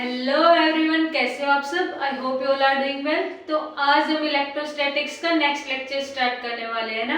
Hello everyone, कैसे हो आप सब। I hope you all are doing well. तो आज हम इलेक्ट्रोस्टैटिक्स का नेक्स्ट लेक्चर स्टार्ट करने वाले हैं ना।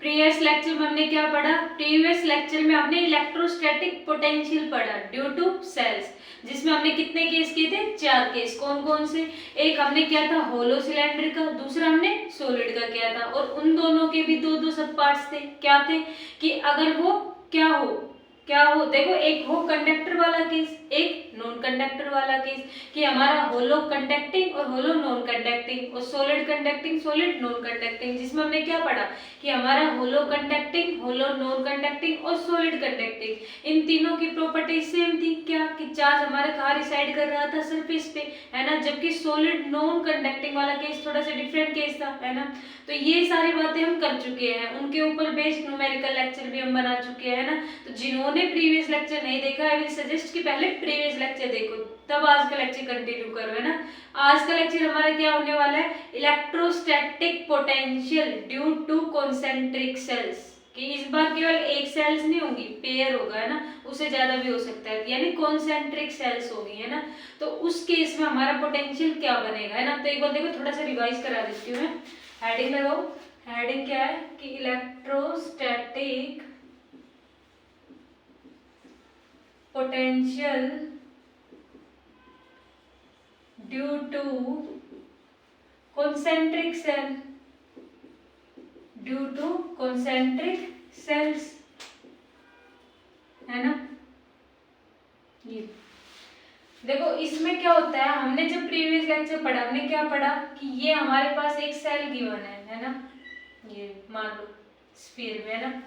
प्रीवियस लेक्चर में हमने क्या पढ़ा? प्रीवियस लेक्चर में हमने इलेक्ट्रोस्टैटिक पोटेंशियल पढ़ा ड्यू टू सेल्स, जिसमें हमने कितने केस किए थे? 4 केस। कौन कौन से? एक हमने किया था होलो सिलेंडर का, दूसरा हमने सॉलिड का किया था, और उन दोनों के भी दो दो सब पार्ट्स थे। क्या थे? कि अगर वो क्या हो देखो, एक हो कंडक्टर वाला केस, एक नॉन कंडक्टर वाला केस, कि हमारा होलो कंडक्टिंग और होलो नॉन कंडक्टिंग, और solid conducting solid non conducting, जिसमें हमने क्या पढ़ा कि हमारा होलो कंडक्टिंग, होलो नॉन कंडक्टिंग और सॉलिड कंडक्टिंग, इन तीनों की प्रॉपर्टीज सेम थी। क्या? कि चार्ज हमारा कहाँ रिसाइड कर रहा था? सरफेस पे, है ना। जबकि सॉलिड नॉन कंडक्टिंग वाला केस थोड़ा सा डिफरेंट केस था, है ना। तो ये सारी बातें हम कर चुके हैं, उनके ऊपर बेस्ड न्यूमेरिकल लेक्चर भी हम बना चुके हैं ना। तो जिन्होंने प्रीवियस लेक्चर नहीं देखा, आई विल सजेस्ट कि पहले प्रीवियस लेक्चर देखो, तब आज का लेक्चर कंटिन्यू करो, है ना। आज का लेक्चर हमारा क्या होने वाला है? Electrostatic potential due to concentric shells. कि इस बार केवल एक सेल्स नहीं होगी, पेयर होगा, है ना। उससे ज्यादा भी हो सकता है, यानी कॉन्सेंट्रिक सेल्स होगी, है ना। तो उस केस में हमारा पोटेंशियल क्या बनेगा, है ना। तो एक बार देखो, थोड़ा सा रिवाइज करा देती हूँ मैं। हेडिंग लगाओ। हेडिंग क्या है? कि electrostatic potential due to concentric shell, due to concentric shells, है ना। ये देखो, इसमें क्या होता है, हमने जब प्रीवियस लेक्चर पढ़ा, हमने क्या पढ़ा कि ये हमारे पास एक सेल गिवन है ना। ये मान लो स्फीयर में, है ना।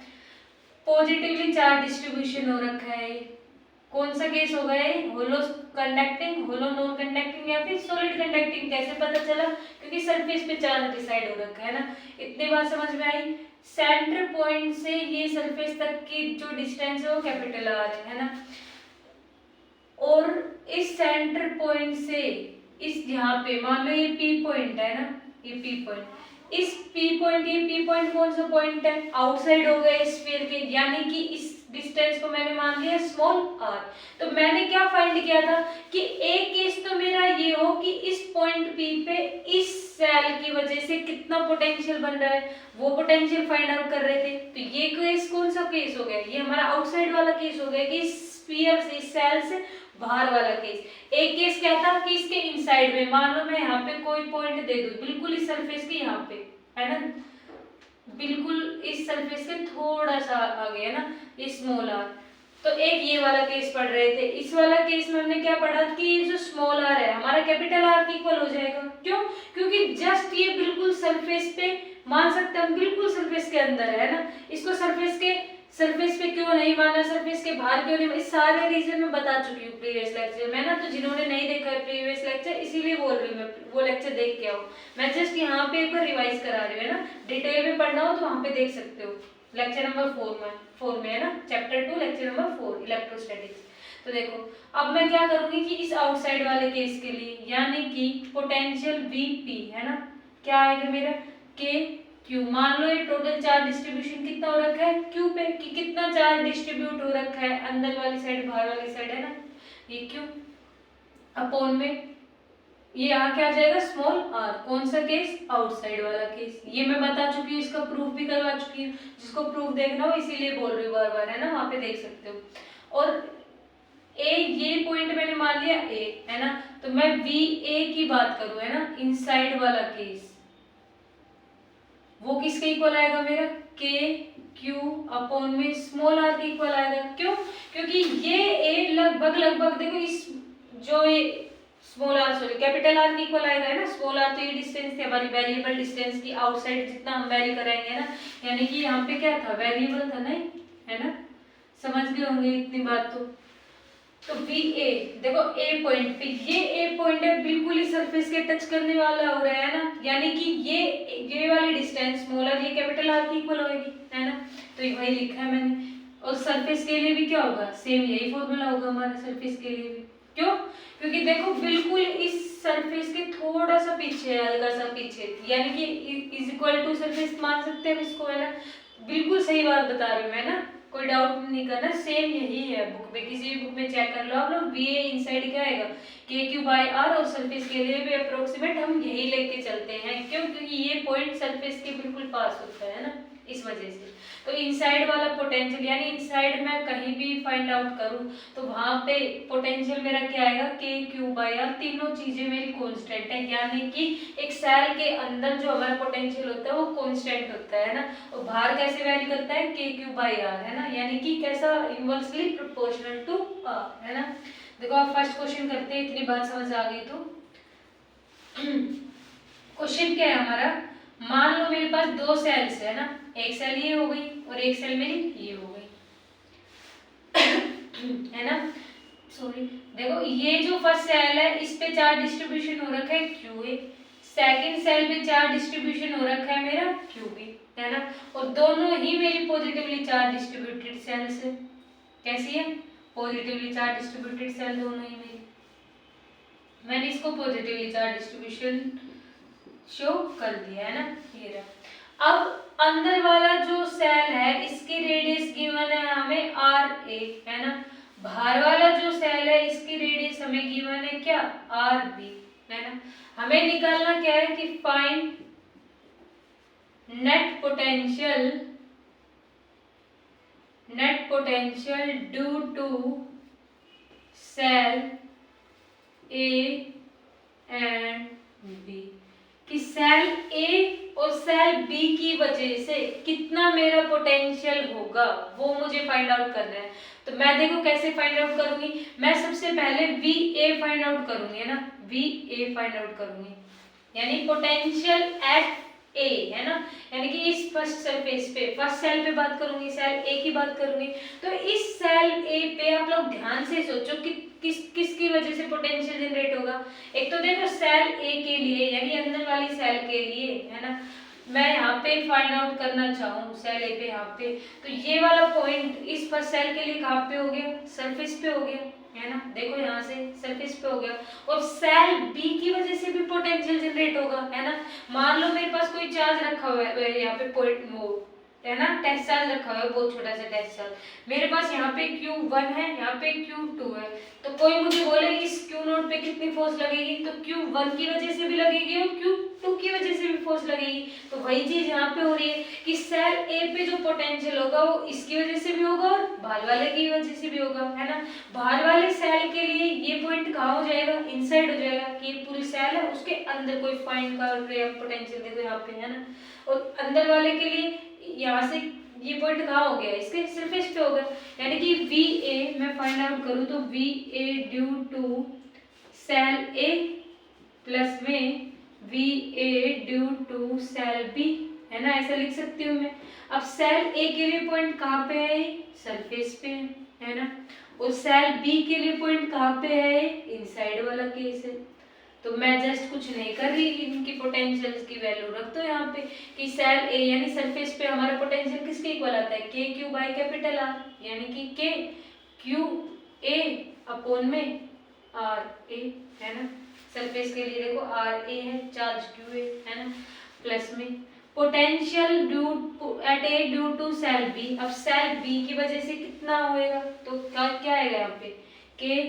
पॉजिटिवली चार्ज डिस्ट्रीब्यूशन हो रखा है। कौन सा केस होगा ये? होलो कंडक्टिंग, होलो नॉन कंडक्टिंग, या फिर सॉलिड कंडक्टिंग। कैसे पता चला? क्योंकि सरफेस पे चार्ज डिसाइड हो रखा है ना। इतनी बात समझ में आई। सेंटर पॉइंट से ये सरफेस तक की जो डिस्टेंस है वो कैपिटल आर है ना। और इस सेंटर पॉइंट से इस, यहाँ पे मान लो ये पी पॉइंट है ना, ये पी पॉइंट, इस पी पॉइंट, ये पी पॉइंट कौन सा पॉइंट है? आउटसाइड हो गया स्फीयर के, यानी कि इस डिस्टेंस को मैंने मान लिया स्मॉल आर। तो मैंने क्या फाइंड किया था कि एक केस तो मेरा ये हो कि इस पॉइंट पी पे इस सेल की वजह से कितना पोटेंशियल बन रहा है, वो पोटेंशियल फाइंड आउट कर रहे थे। तो ये केस कौन सा केस हो गया? ये हमारा आउटसाइड वाला केस हो गया, कि स्फीयर से, इस सेल से बाहर वाला केस। एक केस क्या था कि इसके इनसाइड में, मान लो मैं यहाँ पे कोई पॉइंट दे दूं, बिल्कुल इस सरफेस के यहाँ पे, है ना, बिल्कुल इस सरफेस के थोड़ा सा आगे, है ना, ये स्मॉल आर। तो एक ये वाला केस पढ़ रहे थे। इस वाला केस में हमने क्या पढ़ा कि ये जो स्मॉल आर है हमारा कैपिटल आर के इक्वल हो जाएगा। क्यों? क्योंकि जस्ट ये बिल्कुल सरफेस पे, मान सकते हैं हम, बिल्कुल सरफेस के अंदर है ना। इसको सरफेस पे क्यों नहीं माना, सरफेस के बाहर क्यों नहीं, इस सारे रीजन में बता चुकी हूँ प्रीवियस लेक्चर में ना। तो जिन्होंने नहीं देखा है प्रीवियस लेक्चर, इसीलिए बोल रही हूँ मैं, वो लेक्चर देख के आओ। मैं जस्ट यहाँ पे एक बार रिवाइज करा रही हूँ, है ना। डिटेल में पढ़ना हो तो वहाँ पे देख सकते हो, लेक्चर नंबर 4 में, है ना, चैप्टर 2 लेक्चर नंबर 4 इलेक्ट्रोस्टैटिक्स। तो देखो, अब मैं क्या करूंगी कि इस आउटसाइड वाले केस के लिए, यानी कि पोटेंशियल Vp, है ना, क्या आएगा मेरा? के क्यू। मान लो ये टोटल चार्ज डिस्ट्रीब्यूशन कितना हो रखा है क्यू पे, कि कितना चार्ज डिस्ट्रीब्यूट हो रखा है, अंदर वाली साइड बाहर वाली साइड, है ना, ये क्यू अपॉन में ये यहाँ क्या आ जाएगा? Small R. कौन सा केस? आउटसाइड वाला केस। ये मैं बता चुकी हूँ, इसका प्रूफ भी करवा चुकी हूँ। जिसको प्रूफ देखना हो इसीलिए बोल रही हूँ बार बार, है ना, वहां पे देख सकते हो। और ए, ये पॉइंट मैंने मान लिया ए, है ना। तो मैं वी ए की बात करूँ, है ना, इनसाइड वाला केस, वो किसके इक्वल आएगा मेरा? के क्यू अपॉन में स्मॉल आर के इक्वल आएगा। क्यों? क्योंकि ये ए लगभग देखो, इस जो ये small R, sorry capital R के इक्वल आएगा, है ना। स्मॉल आर तो ये डिस्टेंस थी हमारी वेरिएबल डिस्टेंस की, आउटसाइड जितना हम वेरी कराएंगे ना, यानी कि यहाँ पे क्या था? वेरिएबल था, नहीं, है ना। समझ गए होंगे इतनी बात तो वी ए, देखो ए पॉइंट पे, ये पॉइंट है बिल्कुल ही सरफेस के टच करने वाला हो रहा है ना, यानी कि ये वाली डिस्टेंस स्मॉल आर ये कैपिटल आर की इक्वल होगी, है ना। तो ये वही लिखा है मैंने। और सरफेस के लिए भी क्या होगा? सेम यही फॉर्मूला होगा हमारे सरफेस के लिए भी। क्यों? क्योंकि देखो बिल्कुल इस सरफेस के थोड़ा सा पीछे है, हल्का सा पीछे, यानी कि इज इक्वल टू सरफेस मान सकते हैं इसको, है ना। बिल्कुल सही बात बता रही हूँ मैं ना, कोई डाउट नहीं करना, सेम यही है बुक में, किसी भी बुक में चेक कर लो आप लोग। वी ए इनसाइड क्या आएगा के क्यू बाई आर, और सरफेस के लिए भी अप्रोक्सीमेट हम यही लेके चलते हैं, क्यों? क्योंकि ये पॉइंट सरफेस के बिल्कुल पास होता है ना, इस वजह से। तो इनसाइड वाला पोटेंशियल, यानी इनसाइड में कहीं भी फाइंड आउट करूं तो वहां पे पोटेंशियल मेरा क्या आएगा, के क्यू बाई आर, तीनों चीजें मेरी कांस्टेंट है, यानी कि एक सेल के अंदर जो हमारा पोटेंशियल होता है वो कांस्टेंट होता है ना, और बाहर कैसे वैरी करता है, के क्यू बाई आर, है ना, यानी कि कैसा, इनवर्सली प्रोपोर्शनल टू आर, है ना। देखो आप फर्स्ट क्वेश्चन करते हैं, इतनी बात समझ आ गई तो क्वेश्चन क्या है हमारा, मान लो मेरे पास दो सेल्स है ना, एक सेल ये हो गई और एक सेल मेरी ये हो गई है ना, सॉरी। देखो ये जो फर्स्ट सेल है इस पे चार्ज डिस्ट्रीब्यूशन हो रखा है क्यू ए, सेकंड सेल पे चार्ज डिस्ट्रीब्यूशन हो रखा है मेरा क्यू बी, है ना, और दोनों ही मेरी पॉजिटिवली चार्ज डिस्ट्रीब्यूटेड सेल्स है। कैसी है? पॉजिटिवली चार्ज डिस्ट्रीब्यूटेड सेल दोनों ही मेरी। मैंने इसको पॉजिटिवली चार्ज डिस्ट्रीब्यूशन शो कर दिया है ना, ये रहा। अब अंदर वाला जो सेल है इसकी रेडियस गिवन है हमें आर ए, है ना, बाहर वाला जो सेल है इसकी रेडियस हमें गिवन है क्या, आर बी, है ना। हमें निकालना क्या है कि find net potential due to cell A and B, कि सेल ए और सेल बी की वजह से कितना मेरा पोटेंशियल होगा वो मुझे फाइंड आउट करना है। तो मैं देखो कैसे फाइंड आउट करूंगी, मैं सबसे पहले वी ए फाइंड आउट करूंगी, है ना, वी ए फाइंड आउट करूंगी, यानी पोटेंशियल एट ए, है ना, यानी कि इस फर्स्ट सरफेस पे, फर्स्ट सेल पे बात करूंगी, सेल ए की बात करूंगी। तो इस सेल ए पे आप लोग ध्यान से सोचो कि किसकी वजह से पोटेंशियल जनरेट होगा। एक तो देखो सेल ए के लिए, यानी अंदर वाली सेल के लिए, है ना, मैं यहाँ पे फाइंड आउट करना चाहूँ सेल ए पे, यहाँ पे, तो ये वाला पॉइंट इस फर्स्ट सेल के लिए कहाँ पे हो गया, सरफेस पे हो गया, है ना, देखो यहाँ से सरफेस पे हो गया। और सेल बी की वजह से भी पोटेंशियल जनरेट होगा, है ना। मान लो मेरे पास कोई चार्ज रखा हुआ है यहाँ पे, पॉइंट वो है ना, टेस्ट चार्ज रखा हुआ है, बहुत छोटा सा टेस्ट चार्ज मेरे पास यहाँ पे Q1 है, यहाँ पे Q2 है। तो कोई मुझे बोले इस Q0 पे कितनी फोर्स लगेगी, तो Q1 की वजह से भी लगेगी और Q2 की वजह से भी फोर्स लगेगी। तो वही चीज यहाँ पे हो रही है कि सेल ए पे जो पोटेंशियल होगा वो इसकी वजह से भी होगा और बाहर वाले की वजह से भी होगा, है ना। बाहर वाले सेल के लिए ये पॉइंट कहाँ हो जाएगा, इनसाइड हो जाएगा, कि ये पूरी सेल है उसके अंदर कोई फाइंड का पोटेंशियल देखो यहाँ पे, है ना। और अंदर वाले के लिए यहाँ से ये पॉइंट कहाँ हो गया, इसके सरफेस पे हो गया, यानी कि वी ए मैं फाइंड आउट करूँ तो V A due to cell A plus में V A due to cell B, है ना, ऐसा लिख सकती हूँ मैं। अब सेल ए के लिए पॉइंट कहाँ पे है, सरफेस पे है ना, और सेल बी के लिए पॉइंट कहाँ पे है, इनसाइड वाला केस है। तो मैं जस्ट कुछ नहीं कर रही, इनकी पोटेंशियल की वैल्यू रख दो यहाँ पे कि सेल ए यानी सरफेस पे हमारा पोटेंशियल किसके इक्वल आता है, के क्यू बाई कैपिटल आर, यानी कि के क्यू ए अपॉन में आर ए, है ना। सरफेस के लिए देखो आर ए है, चार्ज क्यू ए, है ना, प्लस में potential due at A due to cell B. अब सेल बी की वजह से कितना होएगा, तो क्या आएगा यहाँ पे, के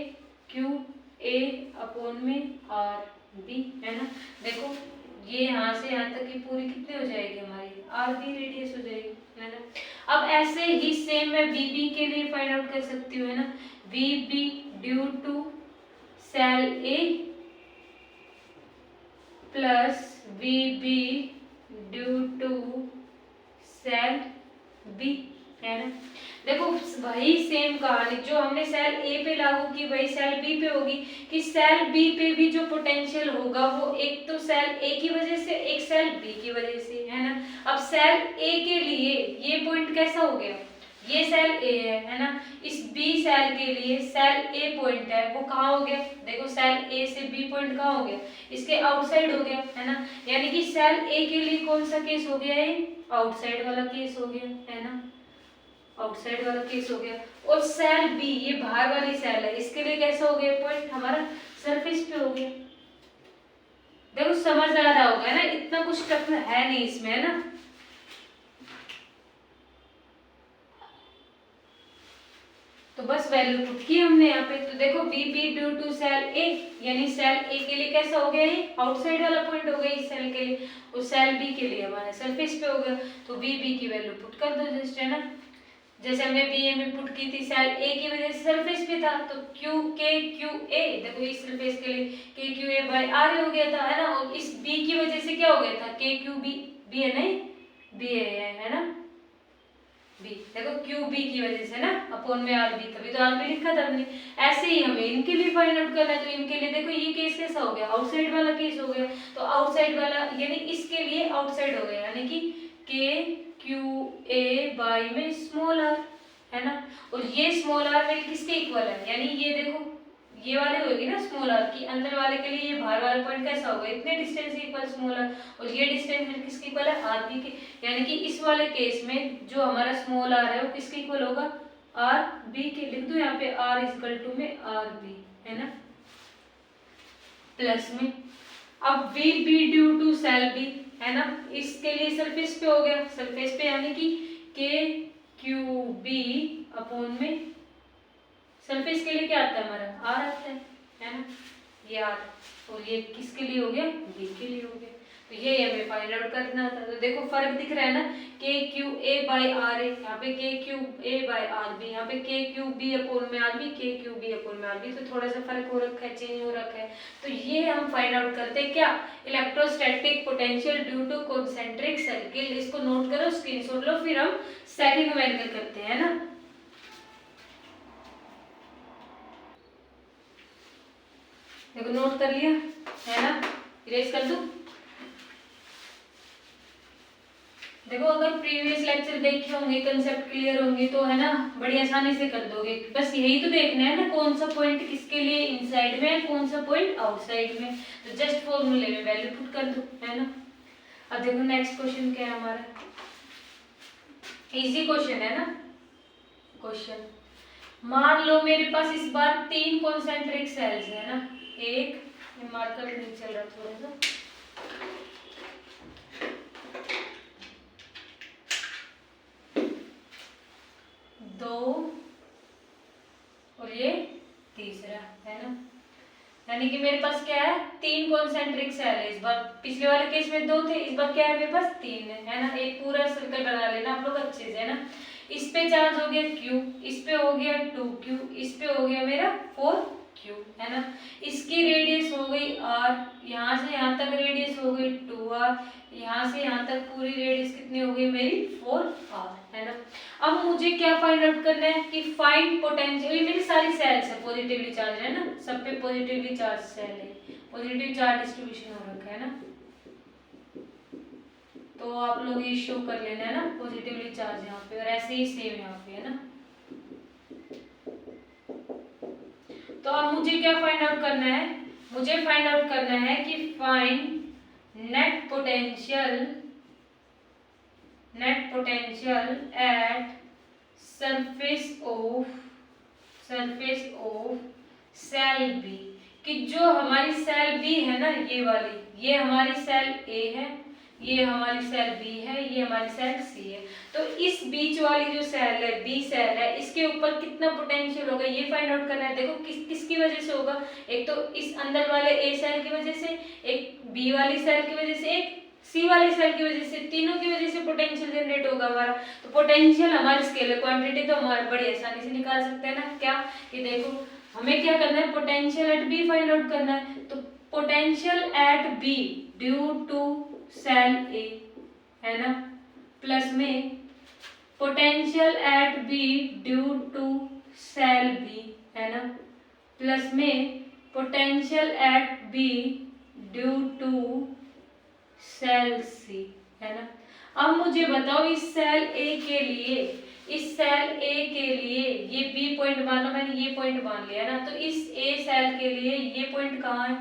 क्यू ए अपॉन में आर बी, है ना। देखो ये यहाँ से यहाँ तक की पूरी कितनी हो जाएगी हमारी, आर बी रेडियस हो जाएगी, है ना। अब ऐसे ही सेम मैं वी बी के लिए फाइंड आउट कर सकती हूँ, है ना, V B due to cell A plus V B due to cell B, है ना। देखो वही सेम कहानी जो हमने सेल ए पे लागू की वही सेल बी पे होगी, कि सेल बी पे भी जो पोटेंशियल होगा वो एक तो सेल ए की वजह से, एक सेल बी की वजह से, है ना। अब सेल ए के लिए ये पॉइंट कैसा हो गया, ये सेल ए है ना, इस बी सेल के लिए सेल ए पॉइंट है वो कहाँ हो गया, देखो सेल ए से बी पॉइंट कहाँ हो गया, इसके आउटसाइड हो गया, है ना। यानी कि सेल ए के लिए कौन सा केस हो गया है, आउटसाइड वाला केस हो गया, है ना, आउटसाइड वाला केस हो गया। और सेल बी ये बाहर वाली सेल है, इसके लिए कैसा हो गया पॉइंट, हमारा सरफेस पे हो गया। देखो समझ आ रहा होगा ना, इतना कुछ टफ है नहीं इसमें, है ना। तो बस वैल्यू पुट की हमने यहाँ पे। तो देखो B B due to cell A, यानी सेल ए के लिए कैसा हो गया, ये आउटसाइड वाला पॉइंट हो गया इस सेल के लिए, और सेल बी के लिए हमारा सरफेस पे हो गया। तो बी बी की वैल्यू पुट कर दो जस्ट, है ना। जैसे हमने बी ए में पुट की थी, सेल ए की वजह से सरफेस पे था, तो क्यू के क्यू ए, देखो इस सरफेस के लिए के क्यू ए बाई आर हो गया था, है ना। और इस बी की वजह से क्या हो गया था, के क्यू बी, बी है नहीं, बी है ना, बी, देखो क्यू बी की वजह से ना, अपॉन में आर बी, तभी तो आर बी लिखा था हमने। ऐसे ही हमें इनके लिए फाइंड आउट करना है। तो इनके लिए देखो ये केस कैसा हो गया, आउटसाइड वाला केस हो गया। तो आउटसाइड वाला यानी इसके लिए आउटसाइड हो गया, यानी कि के क्यू ए बाई में स्मॉल आर, है ना। और ये स्मॉल आर में किसके इक्वल है, यानी ये देखो ये वाले होगी ना स्मॉल आर की, अंदर वाले के लिए ये बाहर वाला पॉइंट कैसा होगा, इतने डिस्टेंस इक्वल स्मॉल आर, और ये डिस्टेंस में किसके इक्वल है, आर बी के। यानी कि इस वाले केस में जो हमारा स्मॉल आर है वो किसके इक्वल होगा, आर बी के। लिख दो यहाँ पे आर इक्वल टू में आर बी, है ना, प्लस में अब V B due to cell B, है ना। इसके लिए सरफेस पे हो गया, सरफेस पे यानी कि के क्यू बी अपॉन में सरफेस के लिए क्या आता है हमारा, आर आता है ना, ये आर। और ये किसके लिए हो गया, बी के लिए हो गया। तो ये हमें फाइंड आउट करना था। तो देखो फर्क दिख रहा है ना, के क्यू ए बाई आर है, यहाँ पे K Q A by R B, यहाँ पे के क्यू बी अपॉन में R B, K Q B upon में आर बी। तो थोड़ा सा फर्क हो रखा है, चेंज हो रखा है। तो ये हम फाइंड आउट करते हैं क्या, electrostatic potential due to concentric circle. इसको नोट करो, स्क्रीनशॉट लो, फिर हम सेकंड न्यूमेरिकल करते हैं ना। देखो नोट कर लिया है ना, इरेज कर दूं। देखो अगर प्रीवियस लेक्चर देखे होंगे, कंसेप्ट क्लियर होंगे तो है ना बड़ी आसानी से कर दोगे। बस यही तो देखना है ना, कौन सा पॉइंट किसके लिए इनसाइड में है, कौन सा पॉइंट आउटसाइड में। तो जस्ट फॉर्मूले में वैल्यू पुट कर दो, है ना। अब देखो नेक्स्ट क्वेश्चन क्या है हमारा, इजी क्वेश्चन है ना। क्वेश्चन मान लो मेरे पास इस बार 3 कॉन्सेंट्रिक सेल्स है ना, एक मार्कर नहीं चल रहा थोड़ा सा, दो और ये तीसरा, है ना। यानी कि मेरे पास क्या है, 3 कॉन्सेंट्रिक सेल है इस बार। पिछले वाले केस में 2 थे, इस बार क्या है मेरे पास 3 है ना। एक पूरा सर्कल बना लेना आप लोग अच्छे से, है ना। इस पे चार्ज हो गया Q, इस पे हो गया 2Q, इस पे हो गया मेरा 4Q, है ना। इसकी रेडियस हो गई R, यहाँ से यहाँ तक रेडियस हो गई 2R, यहाँ से यहाँ तक पूरी रेडियस कितनी हो गई मेरी 4R, है ना। अब मुझे क्या फाइंड आउट करना है कि फाइंड पोटेंशियल, ये मेरी सारी सेल्स है पॉजिटिवली चार्ज, है ना, सब पे पॉजिटिवली चार्ज सेल है, पॉजिटिव चार्ज डिस्ट्रीब्यूशन हो रखा है ना। तो आप लोग ये शो कर लेना है ना, पॉजिटिवली चार्ज यहाँ पे, और ऐसे ही सेम यहाँ पे, है ना। तो अब मुझे क्या फाइंड आउट करना है, मुझे फाइंड आउट करना है कि find net potential at surface of shell B, कि जो हमारी सेल बी है ना, ये वाली, ये हमारी सेल ए है, ये हमारी सेल बी है, ये हमारी सेल सी है। तो इस बीच वाली जो सेल है, बी सेल है, इसके ऊपर कितना पोटेंशियल होगा ये फाइंड आउट करना है। देखो किसकी वजह से होगा, एक तो इस अंदर वाले ए सेल की वजह से, एक बी वाली सेल की वजह से, एक सी वाली सेल की वजह से, तीनों की वजह से पोटेंशियल जनरेट होगा हमारा। तो पोटेंशियल हमारी स्केलर क्वांटिटी तो हमारे बड़ी आसानी से निकाल सकते हैं ना, क्या कि देखो हमें क्या करना है, potential at B find out करना है। तो potential at B due to cell A, है ना, प्लस में potential at B due to cell B, है ना, प्लस में potential at B due to cell C, है ना। अब मुझे बताओ इस सेल ए के लिए, इस सेल ए के लिए ये बी पॉइंट मान लो, मैंने ये पॉइंट मान लिया ना, तो इस ए सेल के लिए ये पॉइंट कहाँ है,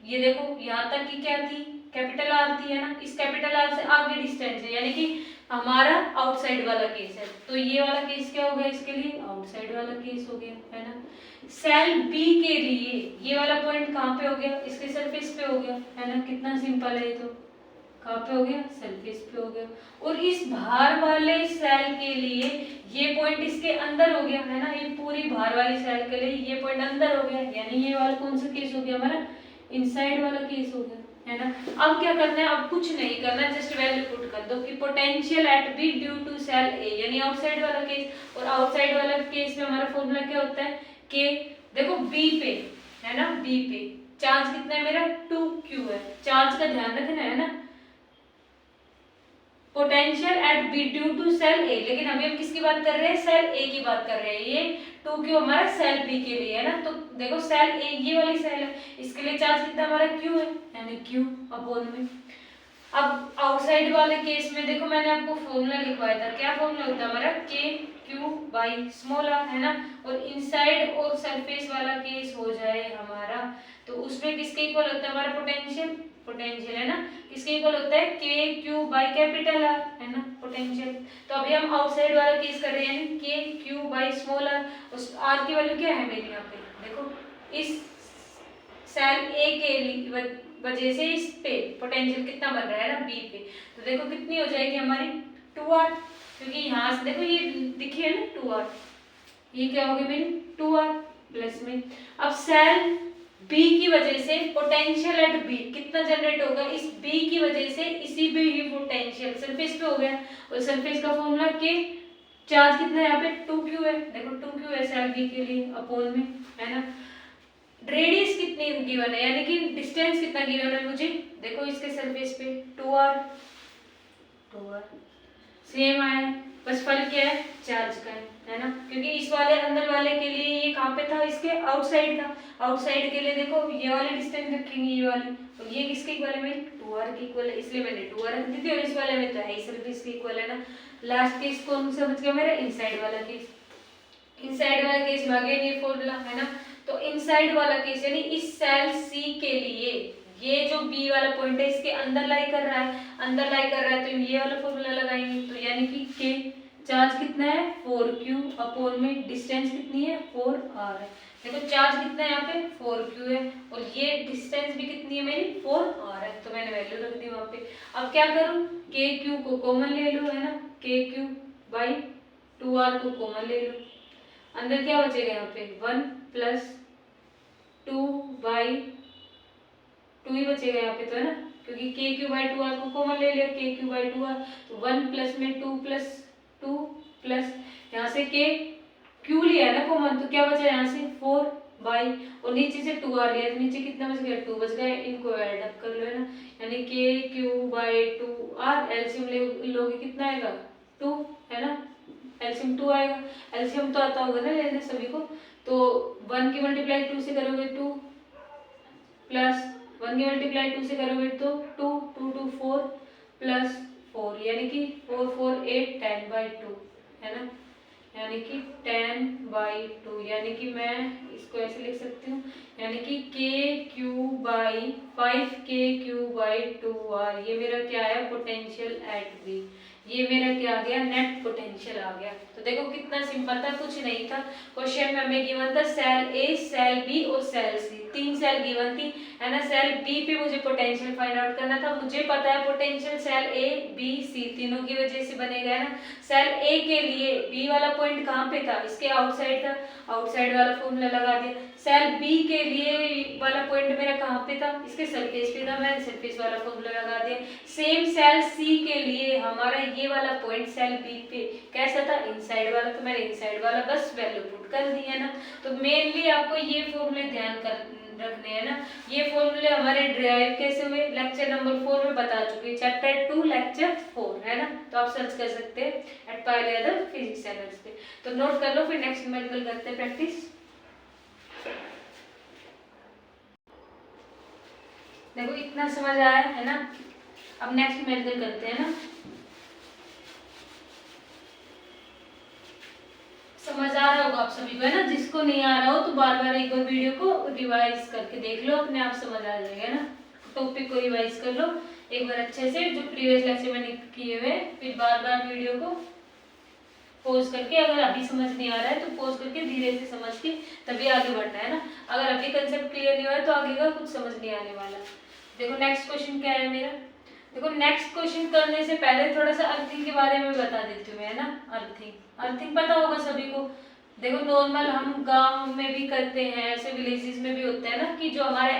ये देखो यहाँ तक की क्या थी, कैपिटल आर थी, है ना। इस कैपिटल आर से आगे डिस्टेंस है, यानी कि हमारा आउटसाइड वाला केस है। तो ये वाला केस क्या हो गया, इसके लिए आउटसाइड वाला केस हो गया, है ना। सेल बी के लिए ये वाला पॉइंट कहाँ पे हो गया, इसके सरफेस पे हो गया, है ना। कितना सिंपल है ये तो, कहाँ पे हो गया, सरफेस पे हो गया। और इस बाहर वाले सेल के लिए ये पॉइंट इसके अंदर हो गया है ना, ये पूरी बाहर वाली सेल के लिए ये पॉइंट अंदर हो गया, यानी ये वाला कौन सा केस हो गया हमारा, इनसाइड वाला केस हो गया है ना। अब क्या करना है, अब कुछ नहीं करना, जस्ट वैल्यू पुट कर दो कि potential at B due to cell A, यानी आउटसाइड वाला केस। और आउटसाइड वाला केस में हमारा फॉर्मूला क्या होता है कि देखो बी पे है ना, बी पे चार्ज कितना है मेरा 2q है, चार्ज का ध्यान रखना है ना, potential at B due to cell A, लेकिन अभी हम किसकी बात कर रहे हैं, सेल ए की बात कर रहे हैं। ये 2q हमारा सेल बी के लिए है ना, तो देखो सेल ए ये वाली सेल है, इसके लिए चार्ज कितना हमारा q है, यानी q अपॉन में। अब आउटसाइड वाले केस में देखो मैंने आपको फॉर्मूला लिखवाया था, क्या फॉर्मूला होता है हमारा, के क्यू बाई स्मॉल आर है ना। और इनसाइड और सरफेस वाला केस हो जाए हमारा, तो उसमें किसके इक्वल होता है हमारा पोटेंशियल, पोटेंशियल है ना, किसके इक्वल होता है के क्यू बाई कैपिटल आर है ना, पोटेंशियल। तो अभी हम आउटसाइड वाला केस कर रहे हैं, के क्यू बाई स्मॉल आर। उस आर की वैल्यू क्या है मेरी यहाँ पे, देखो इस सेल ए के वजह से इस पे पोटेंशियल कितना बन रहा है ना, बी पे, तो देखो कितनी हो जाएगी हमारी 2r, क्योंकि यहाँ से देखो ये दिखी है ना 2r, ये क्या होगी मेरी 2r प्लस में। अब सेल बी की वजह से पोटेंशियल एट बी कितना जनरेट होगा, इस बी की वजह से इसी पे ही पोटेंशियल सरफेस पे हो गया। और सरफेस का फॉर्मूला के चार्ज कितना है यहाँ पे 2q है, देखो 2q है सेल बी के लिए अपॉन में है ना। रेडियस कितनी गिवन है, यानी कि डिस्टेंस कितना गिवन है मुझे, देखो इसके सरफेस पे 2r सेम आया, बस फर्क क्या है, चार्ज का है ना, क्योंकि इस वाले अंदर वाले के लिए ये कहाँ पे था, इसके आउटसाइड था, आउटसाइड के लिए देखो ये वाले डिस्टेंस रखेंगे ये वाले, और ये किसके इक्वल है मेरी 2r के इक्वल है, इसलिए मैंने 2r रख दी थी। और इस वाले में तो है सरफेस के इक्वल है ना। लास्ट केस कौन सा बच गया मेरा, इनसाइड वाला केस। इनसाइड वाला केस में अगेन ये फॉर्मूला है ना, तो इनसाइड वाला केस यानी इस सेल सी के लिए ये जो बी वाला पॉइंट है इसके अंदर लाई कर रहा है, अंदर लाई कर रहा है, तो ये वाला फॉर्मूला लगाएंगे, तो यानी कि के चार्ज कितना है 4q अपॉन में डिस्टेंस कितनी है 4r है। देखो चार्ज कितना है यहाँ पे 4q है, और ये डिस्टेंस भी कितनी है मेरी 4r है, तो मैंने वैल्यू रख दी वहाँ पे। अब क्या करूँ, के क्यू को कॉमन ले लो है ना, के क्यू बाई 2r को कॉमन ले लो, अंदर क्या बचेगा यहाँ पे 1 प्लस 2 बाई 2 ही बचेगा यहाँ पे तो है ना, क्योंकि के क्यू बाई 2r को कॉमन ले लिया, के क्यू बाई 2r, तो 1 प्लस में 2 प्लस 2 प्लस यहाँ से के क्यू लिया है ना कॉमन, तो क्या बचा यहाँ से 4 बाई, और नीचे से 2r लिया, तो नीचे कितना बच गया 2 बच गया, इनको ऐड अप कर लो है ना, यानी के क्यू बाई 2r, एलसीएम लोगे कितना आएगा 2 है ना, एलसीएम 2 आएगा, एलसीएम तो आता होगा ना लेने सभी को, तो 1 की मल्टीप्लाई 2 से करोगे 2 प्लस 1 की मल्टीप्लाई 2 से करोगे तो 2 2 2 4 प्लस 4, यानी कि 4 4 8 10 बाई 2 है ना, यानी कि 10 बाई 2, यानी कि मैं इसको ऐसे लिख सकती हूँ, यानी कि के Q by 5k³ by 2r, ये मेरा क्या है पोटेंशियल एट बी, ये मेरा क्या आ गया नेट पोटेंशियल आ गया। तो देखो कितना सिंपल था, कुछ नहीं था। क्वेश्चन में हमें गिवन था सेल ए, सेल बी और सेल सी, 3 सेल गिवन थी है ना। सेल बी पे मुझे पोटेंशियल फाइंड आउट करना था, मुझे पता है potential shell A B C तीनों की वजह से बनेगा है ना। सेल ए के लिए बी वाला पॉइंट कहाँ पे था, इसके आउटसाइड था, आउटसाइड वाला फॉर्मूला लगा दिया। सेल बी के लिए वाला पॉइंट मेरा कहाँ पे था, इसके सरफेस पे था, मैंने सरफेस वाला फॉर्मूला लगा दिया। सेम सेल सी के लिए हमारा ये वाला पॉइंट सेल बी पे कैसा था, इनसाइड वाला, तो मैंने इनसाइड वाला बस वैल्यू पुट कर दी है ना। तो मेनली आपको ये फॉर्मूले ध्यान रखने हैं ना। ये फॉर्मूले हमारे ड्राइव कैसे हुए लेक्चर नंबर 4 में बता चुके, चैप्टर 2 लेक्चर 4 है ना, तो आप सर्च कर सकते हैं एट पायल अदर फिजिक्स चैनल्स पे। तो नोट कर लो, फिर नेक्स्ट मेडिकल करते हैं प्रैक्टिस। देखो इतना समझ आया है ना, अब नेक्स्ट मेडिकल करते हैं ना। समझ आ रहा होगा आप सभी को है ना, जिसको नहीं आ रहा हो तो बार बार एक बार वीडियो को रिवाइज करके देख लो, अपने आप समझ आ जाएगा ना। टॉपिक को रिवाइज कर लो एक बार अच्छे से, जो प्रीवियस लेक्चर मैंने किए हुए, फिर बार बार वीडियो को पॉज करके, अगर अभी समझ नहीं आ रहा है तो पॉज करके धीरे से समझ के तभी आगे बढ़ना है ना। अगर अभी कंसेप्ट क्लियर नहीं हुआ है तो आगे का कुछ समझ नहीं आने वाला। देखो नेक्स्ट क्वेश्चन क्या है मेरा, देखो नेक्स्ट क्वेश्चन करने से पहले थोड़ा सा अर्थिंग के बारे में बता देती हूँ मैं, है ना। अर्थिंग पता होगा सभी को। देखो नॉर्मल हम गांव में भी करते हैं, ऐसे विलेजेस में भी होता है ना कि जो हमारे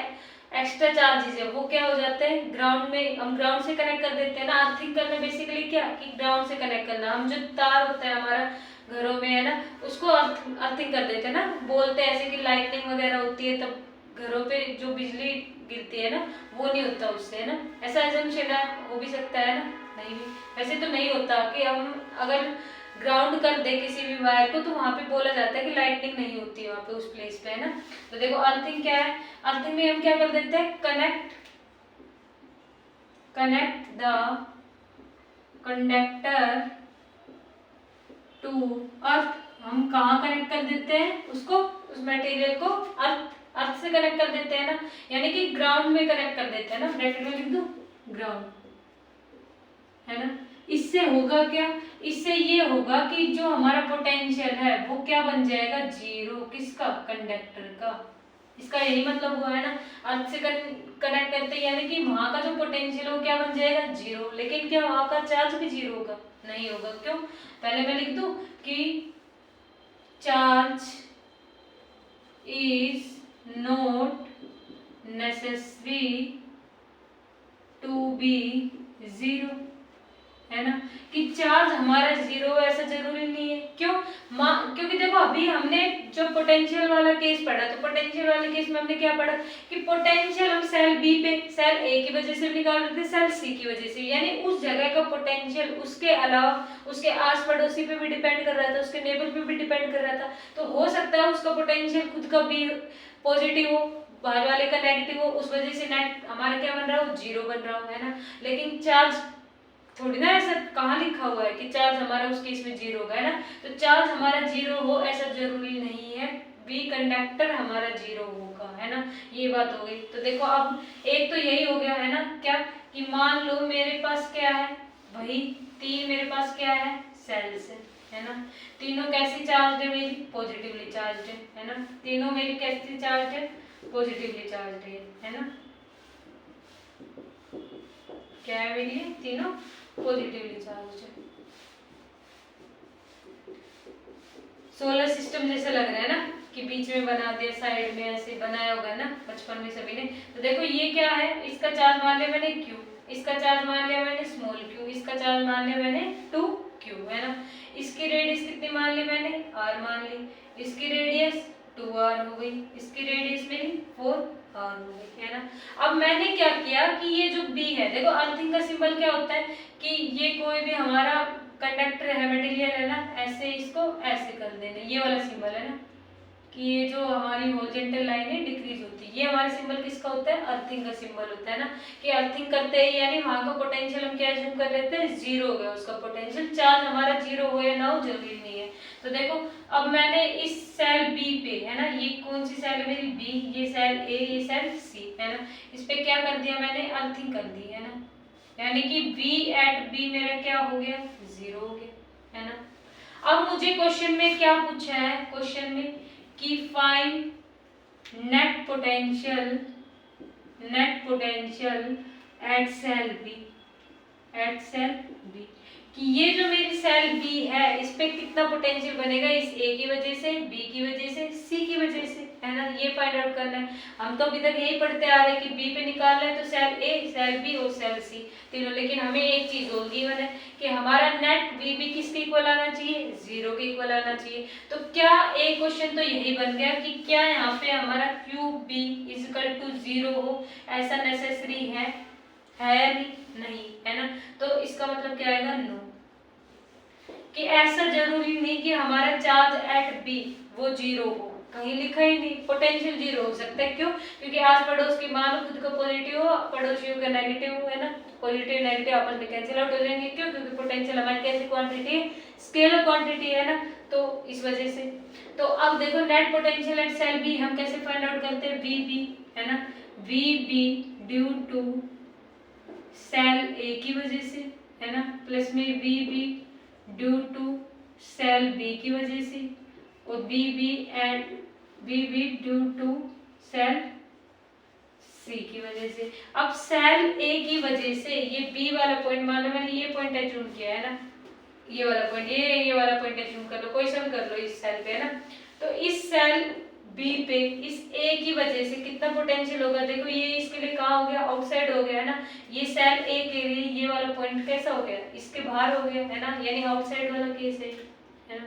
एक्स्ट्रा चार्जेस है वो क्या हो जाते हैं ग्राउंड में, हम ग्राउंड से कनेक्ट कर देते हैं ना। अर्थिंग करना बेसिकली क्या कि ग्राउंड से कनेक्ट करना, हम जो तार होता है हमारा घरों में, है ना, उसको अर्थिंग कर देते हैं ना। बोलते हैं ऐसे कि लाइटनिंग वगैरह होती है तब घरों पे जो बिजली गिरती है ना वो नहीं होता उससे, है ना। ऐसा एजम्पशन हो भी सकता है ना, नहीं भी, वैसे तो नहीं होता कि हम अगर ग्राउंड कर दे किसी भी वायर को तो वहां पे बोला जाता है कि लाइटनिंग नहीं होती है वहां पे उस प्लेस पे, है ना। तो देखो अर्थिंग क्या है, अर्थिंग में हम क्या कर देते हैं connect the conductor to earth. हम कहाँ कनेक्ट कर देते हैं उसको, उस मटेरियल को अर्थ से कनेक्ट कर देते हैं ना, यानी कि ग्राउंड में कनेक्ट कर देते हैं ना। ब्रैकेट में लिख दो ग्राउंड, है ना। इससे होगा क्या, इससे ये होगा कि जो हमारा पोटेंशियल है वो क्या बन जाएगा, जीरो। किसका, कंडक्टर का। इसका यही मतलब हुआ है ना, अर्थ से कनेक्ट करते यानी कि वहां का जो पोटेंशियल हो क्या बन जाएगा, जीरो। लेकिन क्या वहां का चार्ज भी जीरो होगा, नहीं होगा। क्यों, पहले मैं लिख दूं कि charge is not necessary to be zero, है ना। कि चार्ज हमारा जीरो ऐसा जरूरी नहीं है। क्यों, क्योंकि देखो अभी हमने जो पोटेंशियल वाला केस पढ़ा, तो पोटेंशियल वाले केस में हमने क्या पढ़ा कि पोटेंशियल हम सेल बी पे सेल ए की वजह से भी निकाल रहे थे, सेल सी की वजह से, यानी उस जगह का पोटेंशियल उसके अलावा उसके आस पड़ोसी पे भी डिपेंड कर रहा था, उसके नेबर पे भी डिपेंड कर रहा था। तो हो सकता है उसका पोटेंशियल खुद का भी पॉजिटिव हो, बाहर वाले का नेगेटिव हो, उस वजह से नेट हमारा क्या बन रहा हो, जीरो बन रहा हो, है ना। लेकिन चार्ज थोड़ी ना ऐसा कहाँ लिखा हुआ है कि चार्ज हमारा उस केस में जीरो होगा, है ना। तो चार्ज हमारा जीरो हो ऐसा जरूरी नहीं है, बी कंडक्टर हमारा जीरो होगा, है ना। ये बात हो गई। तो देखो अब एक तो यही हो गया, है ना, क्या कि मान लो मेरे पास क्या है, वही तीन मेरे पास क्या है, सेल्स है ना। तीनों कैसी चार्ज है मेरी, पॉजिटिवली चार्ज है ना। तीनों मेरी कैसी चार्ज है, पॉजिटिवली चार्ज है ना। क्या है मेरी, तीनों पॉजिटिवली चार्ज है। सोलर सिस्टम जैसा लग रहा है ना कि बीच में बना दिया, साइड में ऐसे बनाया होगा ना बचपन में सभी ने। तो देखो ये क्या है, इसका चार्ज मान लिया मैंने क्यू, इसका चार्ज मान लिया मैंने स्मॉल क्यू, इसका चार्ज मान लिया मैंने 2q, है ना। इसकी रेडियस कितनी मान ली मैंने, r मान ली, इसकी रेडियस 2r हो गई, इसकी रेडियस मेरी 4r हो गई, है ना। अब मैंने क्या किया कि ये जो b है, देखो अर्थिंग का सिंबल क्या होता है कि ये कोई भी हमारा कंडक्टर है, मटेरियल है ना, ऐसे इसको ऐसे कर देना, ये वाला सिंबल है ना कि ये जो हमारी हॉरिजॉन्टल लाइन है डिक्रीज होती है, ये हमारा सिंबल किसका होता है, अर्थिंग का सिंबल होता है ना। कि अर्थिंग करते हैं यानी वहां का पोटेंशियल हम क्या अज्यूम कर लेते हैं, जीरो हो गया उसका पोटेंशियल। चार्ज हमारा जीरो हो या ना हो जरूरी नहीं है। तो देखो अब मैंने इस सेल बी पे, है ना, ये कौन सी सेल है मेरी, बी, ये सेल ए, ये सेल सी, है ना। इस पे क्या कर दिया मैंने, अर्थिंग कर दी, है ना। यानी कि बी एट बी मेरा क्या हो गया, जीरो हो गया, है ना। अब मुझे क्वेश्चन में क्या पूछा है, क्वेश्चन में कि find net potential at shell B, कि ये जो मेरी सेल बी है इस पे कितना पोटेंशियल बनेगा, इस ए की वजह से, बी की वजह से, सी की वजह से, है ना। ये फाइंड आउट करना है। हम तो अभी तक यही पढ़ते आ रहे हैं कि बी पे निकालना है तो सेल ए, सेल बी और सेल सी तीनों। लेकिन हमें एक चीज और गिवन है कि हमारा नेट बी भी किसके इक्वल आना चाहिए, जीरो के इक्वल आना चाहिए। तो क्या एक क्वेश्चन तो यही बन गया कि क्या यहाँ पे हमारा Q B is equal to zero हो, ऐसा नेसेसरी है नहीं, है ना। तो इसका मतलब क्या आएगा, नो, कि ऐसा जरूरी नहीं कि हमारा चार्ज एट बी वो जीरो हो, कहीं लिखा ही नहीं। पोटेंशियल जीरो हो सकता है, क्यों, क्योंकि आस पड़ोस की मान खुद का पॉजिटिव हो, पड़ोसियों का नेगेटिव हो, है ना। पॉजिटिव नेगेटिव आपस में कैंसिल आउट हो जाएंगे, क्यों, क्योंकि पोटेंशियल हमारी कैसी क्वांटिटी है, स्केलर क्वांटिटी, है ना। तो इस वजह से तो अब देखो net potential at shell B हम कैसे फाइंड आउट करते हैं, वी बी, है ना, V B due to cell A की वजह से, है ना, प्लस में V B due to cell B की वजह से, और V B due to cell C की वजह से। अब सेल ए की वजह से ये बी वाला पॉइंट, मान लो मैंने ये पॉइंट चून किया है ना, ये वाला पॉइंट, ये वाला पॉइंट चून कर लो, कोई सा भी कर लो इस सेल पे, है ना। तो इस सेल बी पे इस ए की वजह से कितना पोटेंशियल होगा, देखो ये इसके लिए कहाँ हो गया, आउटसाइड हो गया, है ना। ये सेल ए के लिए ये वाला पॉइंट कैसा हो गया, इसके बाहर हो गया, है ना, यानी आउटसाइड वाला केस है ना।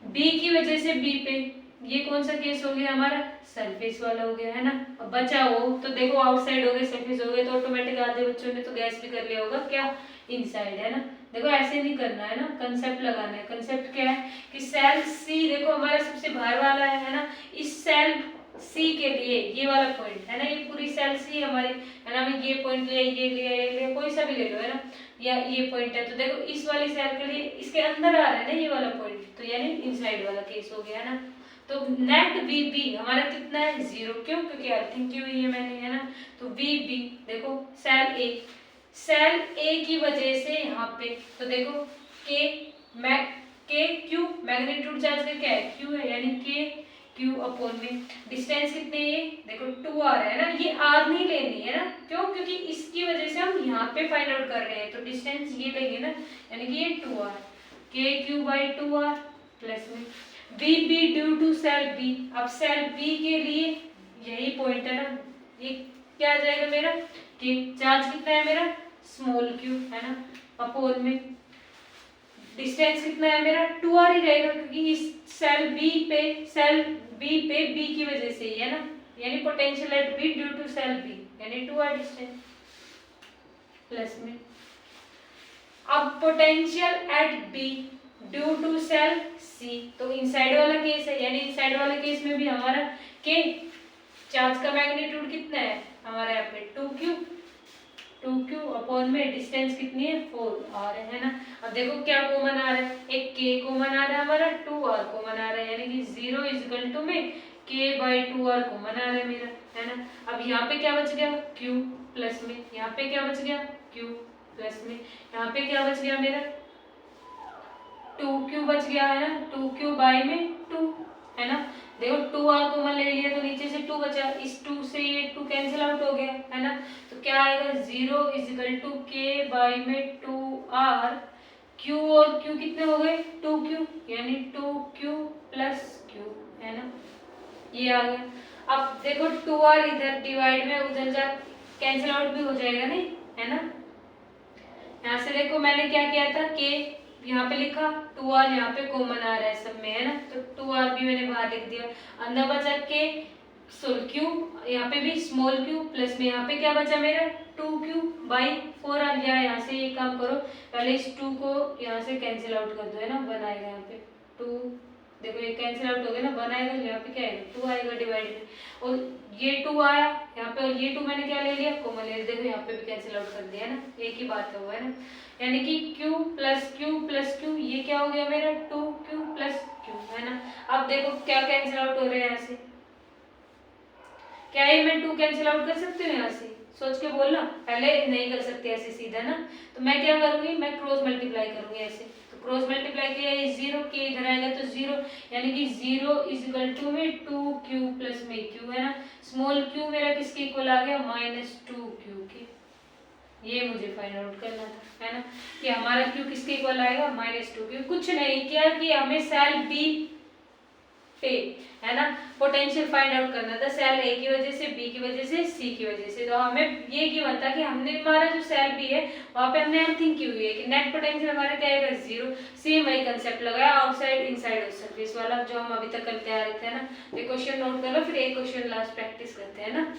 बी की वजह से बी पे ये कौन सा केस हो गया हमारा, सरफेस वाला हो गया, है ना। अब बचा हो तो देखो आउटसाइड हो गए, सरफेस हो गए, तो ऑटोमेटिक आधे बच्चों ने तो गैस भी कर लिया होगा, क्या इनसाइड, है ना। देखो ऐसे नहीं करना है ना, कंसेप्ट लगाना है। कंसेप्ट क्या है कि सेल सी देखो हमारा सबसे बाहर वाला है ना, इस सेल सी के लिए ये वाला पॉइंट है ना, ये पूरी सेल सी हमारी, है ना। हमें ये पॉइंट लिया, ये लिया, ये लिया, कोई सा भी ले लो, है ना, या ये पॉइंट है, तो देखो इस वाली सेल के लिए इसके अंदर आ रहा है ना ये वाला पॉइंट, तो यानी इनसाइड वाला केस हो गया, है ना। तो नेट वी बी हमारा कितना है, 0, क्यों, क्योंकि अर्थिंग की हुई है मैंने, है ना। तो वी बी देखो सेल ए की वजह से यहाँ पे, तो देखो के क्यू मैग्नीट्यूड चार्ज का क्या है, क्यू है, यानी के क्यू अपॉन में डिस्टेंस कितने है, देखो 2r है ना, ये r नहीं लेनी है ना, क्यों, क्योंकि इसकी वजह से हम यहाँ पे फाइंड आउट कर रहे हैं, तो डिस्टेंस ये लेंगे ना, यानी कि ये 2r, K Q by 2r plus में V B due to cell B. अब सेल बी के लिए यही पॉइंट है ना, ये क्या आ जाएगा मेरा, कि चार्ज कितना है मेरा, स्मॉल क्यू, है ना, अपॉन में डिस्टेंस कितना है मेरा, 2r ही रहेगा, क्योंकि इस सेल बी पे बी की वजह से ही है ना, यानी potential at B due to cell B, यानी 2r डिस्टेंस प्लस में। अब potential at B due to cell C, तो इनसाइड वाला केस है, यानी इनसाइड वाले केस में भी हमारा के चार्ज का मैग्नीट्यूड कितना है हमारा यहाँ पे 2q अपॉन में डिस्टेंस कितनी है 4r है ना। अब देखो क्या कॉमन आ रहा है, एक k कॉमन आ रहा है हमारा, 2r कॉमन आ रहा है, यानी कि 0 इक्वल टू में k बाई 2r कॉमन आ रहा है मेरा, है ना। अब यहाँ पे क्या बच गया, q प्लस में, यहाँ पे क्या बच गया, q प्लस में, यहाँ पे क्या बच गया मेरा 2q बच गया, है ना, 2q बाई में 2, है ना। देखो 2r कॉमन ले लिया तो नीचे से 2 बचा, इस 2 से ये 2 कैंसिल आउट हो गया, है ना। तो क्या आएगा 0 इक्वल टू k बाई में 2r, q और q कितने हो गए 2q, यानी 2q प्लस q, है ना, ये आ गया। अब देखो 2r इधर डिवाइड में उधर जा कैंसिल आउट भी हो जाएगा नहीं, है ना। यहाँ से देखो मैंने क्या किया था, k यहाँ पे लिखा, 2r यहाँ पे कॉमन आ रहा है सब में, है ना, तो 2r भी मैंने बाहर लिख दिया, अंदर बचा के q, यहाँ पे भी स्मॉल q प्लस में यहाँ पे क्या बचा मेरा 2q बाई 4r लिया। यहाँ से ये काम करो, पहले इस 2 को यहाँ से कैंसिल आउट कर दो, है ना, 1 आएगा यहाँ पे 2, देखो ये कैंसिल आउट हो गया ना, 1 आएगा, यहाँ पे क्या आएगा 2 आएगा डिवाइड में, और ये 2 आया यहाँ पे, और ये 2 मैंने क्या ले लिया कॉमन ले लिया, देखो यहाँ पे भी कैंसिल आउट कर दिया, है ना, एक ही बात है वो, है ना, यानी कि q प्लस q ये क्या हो गया मेरा 2q प्लस q, है ना। अब देखो क्या कैंसिल आउट हो रहे हैं यहाँ से, क्या ये मैं 2 कैंसिल आउट कर सकती हूँ यहाँ से, सोच के बोलना, पहले नहीं कर सकते ऐसे सीधा ना, तो मैं क्या करूंगी, मैं क्रॉस मल्टीप्लाई करूंगी ऐसे, तो क्रॉस मल्टीप्लाई किया, ये 0 के इधर आएगा तो 0, यानी कि 0 इक्वल टू में 2q प्लस में q, है ना, स्मॉल q मेरा किसके इक्वल आ गया -2q के, ये मुझे फाइंड आउट करना था, है ना, कि हमारा q किसके इक्वल आएगा -2q। कुछ नहीं किया कि हमें सेल बी पे, है ना, पोटेंशियल फाइंड आउट करना था, सेल ए की वजह से, बी की वजह से, सी की वजह से, तो हमें ये गिवन था कि हमने हमारा जो सेल बी है वहाँ पे हमने अर्थिंग की हुई है कि नेट पोटेंशियल हमारा क्या आएगा 0, सेम वही कंसेप्ट लगाया, आउटसाइड इनसाइड और सरफेस वाला जो हम अभी तक करते आ रहे थे ना। तो क्वेश्चन नोट कर लो, फिर एक क्वेश्चन लास्ट प्रैक्टिस करते हैं ना।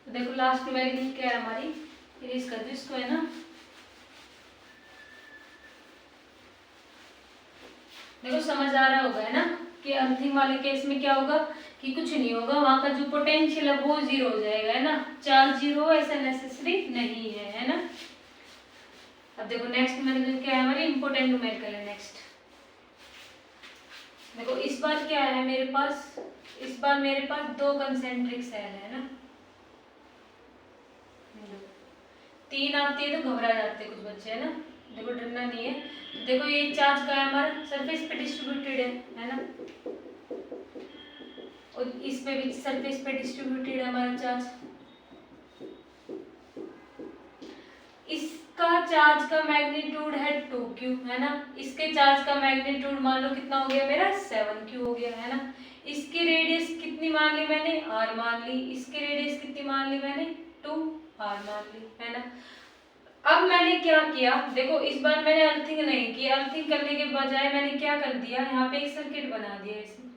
देखो लास्ट में मेरी क्या है हमारी, इरेज कर दो इसको, है ना। देखो समझ आ रहा होगा, है ना, कि अर्थिंग वाले केस में क्या होगा कि कुछ नहीं होगा, वहां का जो पोटेंशियल है वो 0 हो जाएगा, है ना, चार्ज 0 ऐसा नेसेसरी नहीं है ना। अब देखो नेक्स्ट में क्या है हमारी इंपोर्टेंट न्यूमेरिकल है नेक्स्ट। देखो इस बार क्या है मेरे पास, इस बार मेरे पास 2 कंसेंट्रिक सेल है ना, 3 आती है तो घबरा जाते कुछ बच्चे, है ना, देखो डरना नहीं है। तो देखो ये चार्ज का है हमारा, सरफेस पे डिस्ट्रीब्यूटेड है ना, और इस पे भी सरफेस पे डिस्ट्रीब्यूटेड है हमारा चार्ज। इसका चार्ज का मैग्नीट्यूड है 2q है ना, इसके चार्ज का मैग्नीट्यूड मान लो कितना हो गया मेरा 7q हो गया है ना। इसकी रेडियस कितनी मान ली मैंने, r मान ली। इसकी रेडियस कितनी मान ली मैंने, 2r मान ली है ना। अब मैंने क्या किया, देखो इस बार मैंने अर्थिंग नहीं की, अर्थिंग करने के बजाय मैंने क्या कर दिया, यहाँ पे एक सर्किट बना दिया इसे,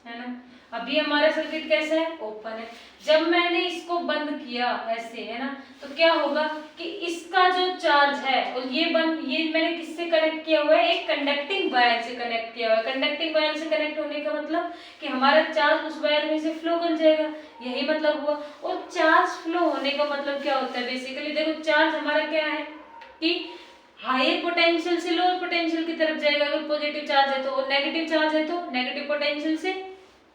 है ना। अभी हमारा सर्किट कैसा है, ओपन है। जब मैंने इसको बंद किया ऐसे, है ना, तो क्या होगा कि इसका जो चार्ज है, और ये मैंने किससे कनेक्ट किया हुआ है, एक कंडक्टिंग वायर से कनेक्ट किया हुआ है। कंडक्टिंग वायर से कनेक्ट होने का मतलब कि हमारा चार्ज उस वायर में से फ्लो कर जाएगा, यही मतलब हुआ। और चार्ज फ्लो होने का मतलब क्या होता है, बेसिकली देखो चार्ज हमारा क्या है कि हाई पोटेंशियल से लोअर पोटेंशियल की तरफ जाएगा। अगर पॉजिटिव चार्ज है तो, और नेगेटिव चार्ज है तो नेगेटिव पोटेंशियल से,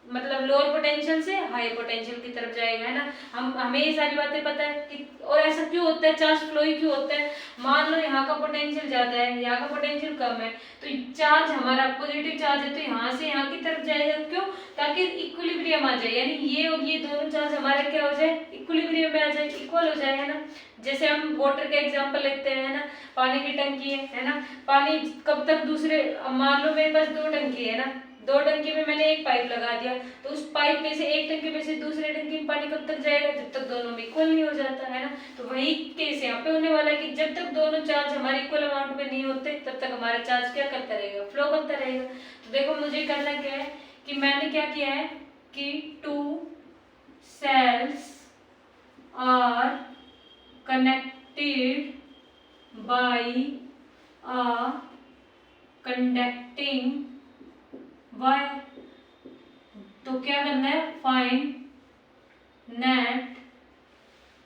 मतलब लोअर पोटेंशियल से हाई पोटेंशियल की तरफ जाएगा, है ना। हमें ये सारी बातें पता है कि, और ऐसा क्यों होता है, चार्ज फ्लो ही क्यों होता है। मान लो यहाँ का पोटेंशियल ज्यादा है, यहाँ का पोटेंशियल कम है, तो चार्ज हमारा पॉजिटिव चार्ज है तो यहाँ से यहाँ की तरफ जाएगा, क्यों, ताकि इक्विलिब्रियम आ जाए, यानी ये और ये दोनों चार्ज हमारे क्या हो जाए, इक्विलिब्रियम में आ जाए, इक्वल हो जाए, है ना। जैसे हम वाटर का एग्जांपल लेते हैं, है ना, पानी की टंकी है ना, पानी कब तक दूसरे, मान लो मेरे पास 2 टंकी है ना, 2 टंकी में मैंने एक पाइप लगा दिया, तो उस पाइप में से एक टंकी में से दूसरे टंकी में पानी कब तक जाएगा, जब तक दोनों में इक्वल नहीं हो जाता, है ना। तो वही केस यहाँ पे होने वाला है कि जब तक दोनों चार्ज हमारे इक्वल अमाउंट में नहीं होते, तब तक हमारा चार्ज क्या करता रहेगा, फ्लो करता रहेगा। तो देखो मुझे करना क्या है कि मैंने क्या किया है कि 2 cells are connected by a conducting wire। तो क्या करना है, find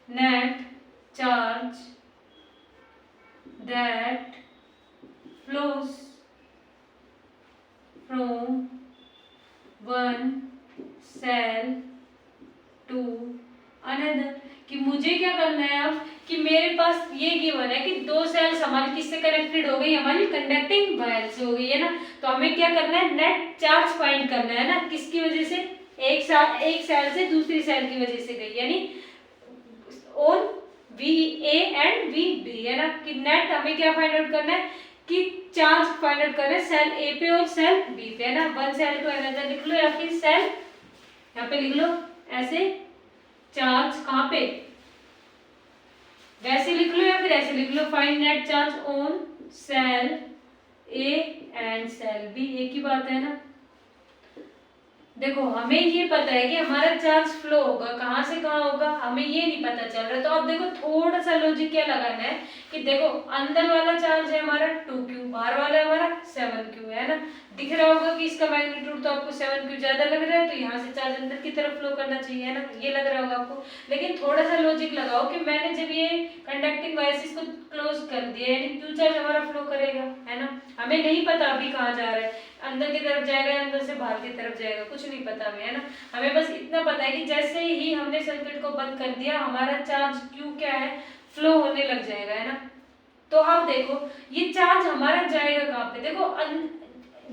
net charge that flows from one shell to another. कि मुझे क्या करना है अब कि मेरे पास ये गिवन है कि 2 सेल्स हमारी किससे कनेक्टेड हो गई, हमारी कंडक्टिंग वायर से हो गई, है ना। तो हमें क्या करना है, नेट चार्ज फाइंड करना है ना, किसकी वजह से, एक सेल से दूसरी सेल की वजह से गई, यानी ऑन VA एंड VB, है ना। कि नेट हमें क्या फाइंड आउट करना है कि चार्ज फाइंड आउट करना है सेल A पे और सेल B पे, है ना। वन सेल टू अनदर लिख लो, या फिर सेल यहाँ पे लिख लो ऐसे, चार्ज कहाँ पे, वैसे लिख लो या फिर ऐसे लिख लो, find net charge on cell A and cell B, एक ही बात है ना। देखो हमें ये पता है कि हमारा चार्ज फ्लो होगा, कहाँ से कहाँ होगा हमें ये नहीं पता चल रहा। तो अब देखो थोड़ा सा लॉजिक क्या लगाना है कि देखो अंदर वाला चार्ज है हमारा 2q, बाहर वाला है हमारा 7q, है ना। दिख रहा होगा कि इसका मैग्नीट्यूड तो आपको 7q ज्यादा लग रहा है, तो यहाँ से चार्ज अंदर की तरफ फ्लो करना चाहिए, है ना, ये लग रहा होगा आपको। लेकिन थोड़ा सा लॉजिक लगाओ कि मैंने जब ये कंडक्टिंग वायर इसको क्लोज कर दिया, यानी q चार्ज हमारा फ्लो करेगा, है ना। हमें नहीं पता अभी कहाँ जा रहा है, अंदर की तरफ जाएगा, अंदर से बाहर की तरफ जाएगा, कुछ नहीं पता हमें, है ना। हमें बस इतना पता है कि जैसे ही हमने सर्किट को बंद कर दिया, हमारा चार्ज Q क्या है, फ्लो होने लग जाएगा, है ना। तो अब देखो ये चार्ज हमारा जाएगा कहाँ पे, देखो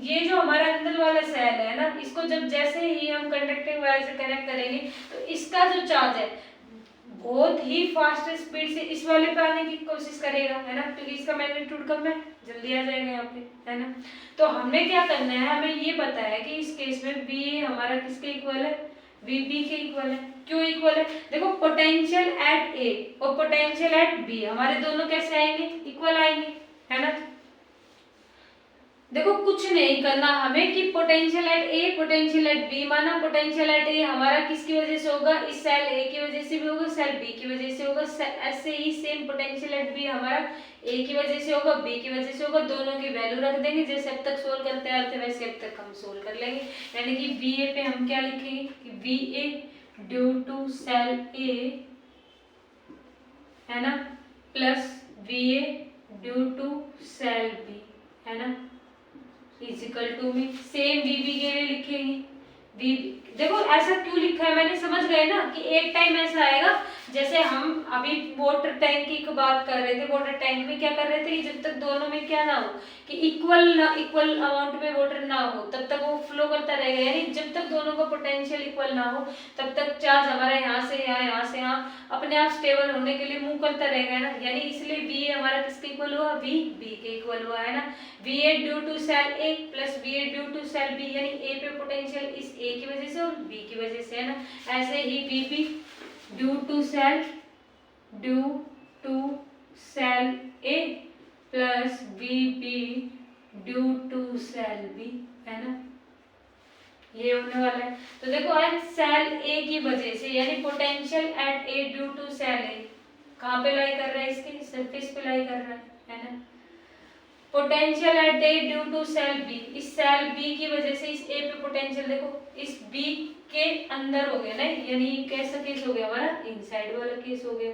ये जो हमारा अंदर वाला सेल है ना, इसको जब जैसे ही हम कंडक्टिंग वायर से कनेक्ट करेंगे, तो इसका जो चार्ज है बहुत ही फास्ट स्पीड से इस वाले पे आने की कोशिश करेगा, है ना, क्योंकि इसका मैग्नीट्यूड कम है, जल्दी आ जाएगा यहाँ पे, है ना। तो हमें क्या करना है, हमें ये पता है कि इस केस में VA हमारा किसके इक्वल है, VB के इक्वल है। क्यों इक्वल है, देखो पोटेंशियल एट A और पोटेंशियल एट B हमारे दोनों कैसे आएंगे, इक्वल आएंगे, है ना। देखो कुछ नहीं करना हमें कि potential eight A potential at B, माना पोटेंशियल एट A हमारा किसकी वजह से होगा, इस सेल A की वजह से भी होगा, सेल B की वजह से होगा, ऐसे ही सेम पोटेंशियल एट B हमारा A की वजह से होगा, B की वजह से होगा। दोनों की वैल्यू रख देंगे, जैसे अब तक सोल्व करते आ रहे थे वैसे अब तक हम सोल्व कर लेंगे। यानी कि VA पे हम क्या लिखेंगे कि VA due to shell A, है ना, plus VA due to shell B, है ना, इजिकल टू में सेम VB के लिए लिखेंगे। VB देखो ऐसा क्यों लिखा है मैंने, समझ गए ना कि एक टाइम ऐसा आएगा जैसे हम अभी वाटर टैंक की बात कर रहे थे, वाटर टैंक में क्या कर रहे थे, जब तक दोनों में क्या ना हो कि इक्वल अमाउंट में वाटर ना हो तब तक वो फ्लो करता रहेगा, यानी जब तक दोनों का पोटेंशियल इक्वल ना हो तब तक चार्ज हमारा यहाँ से यहाँ, यहाँ से यहाँ अपने आप स्टेबल होने के लिए मूव करता रहेगा, है ना। यानी इसलिए वी हमारा किसके इक्वल हुआ, वी के इक्वल हुआ, है ना। V A due to cell A plus V A due to cell B, यानी ए पे पोटेंशियल इस ए की वजह से और बी की वजह से, है ना। ऐसे ही V B due to cell A plus V B due to cell B, है ना, ये होने वाला है। तो देखो आज सेल ए की वजह से, यानी potential at A due to cell A कहाँ पे लाई कर रहा है, इसके सरफेस पे लाई कर रहा है ना। Potential at A due to cell B, इस सेल बी की वजह से इस ए पे पोटेंशियल देखो इस बी के अंदर हो गया ना, यानी कैसा केस हो गया हमारा, इनसाइड वाला केस हो गया।